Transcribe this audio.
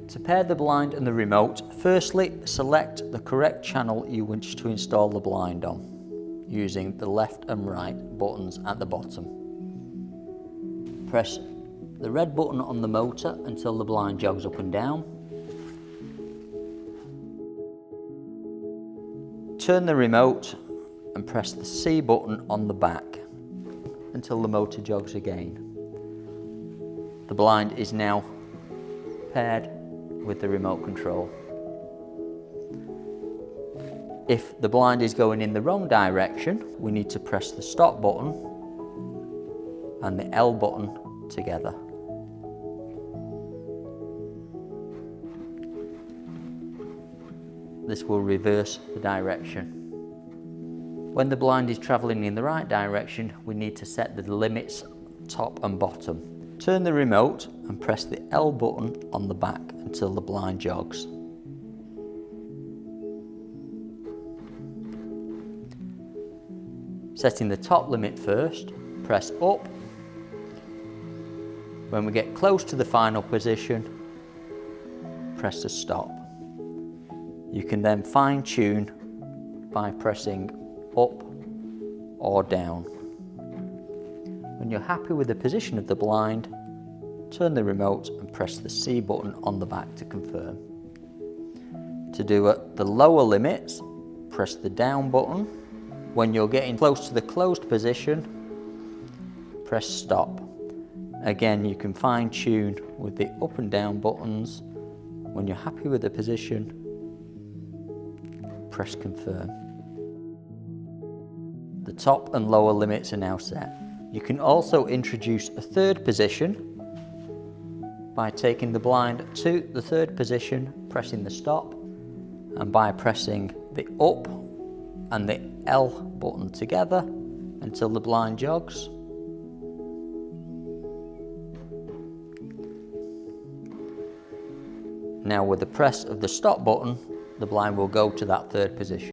To pair the blind and the remote, firstly select the correct channel you wish to install the blind on, using the left and right buttons at the bottom. Press the red button on the motor until the blind jogs up and down. Turn the remote and press the C button on the back until the motor jogs again. The blind is now paired with the remote control. If the blind is going in the wrong direction, we need to press the stop button and the L button together. This will reverse the direction. When the blind is travelling in the right direction, we need to set the limits top and bottom. Turn the remote and press the L button on the back until the blind jogs. Setting the top limit first, press up. When we get close to the final position, press the stop. You can then fine tune by pressing up or down. When you're happy with the position of the blind, turn the remote and press the C button on the back to confirm. To do the lower limits, press the down button. When you're getting close to the closed position, press stop. Again, you can fine tune with the up and down buttons. When you're happy with the position, press confirm. The top and lower limits are now set. You can also introduce a third position by taking the blind to the third position, pressing the stop, and by pressing the up and the L button together until the blind jogs. Now with the press of the stop button, the blind will go to that third position.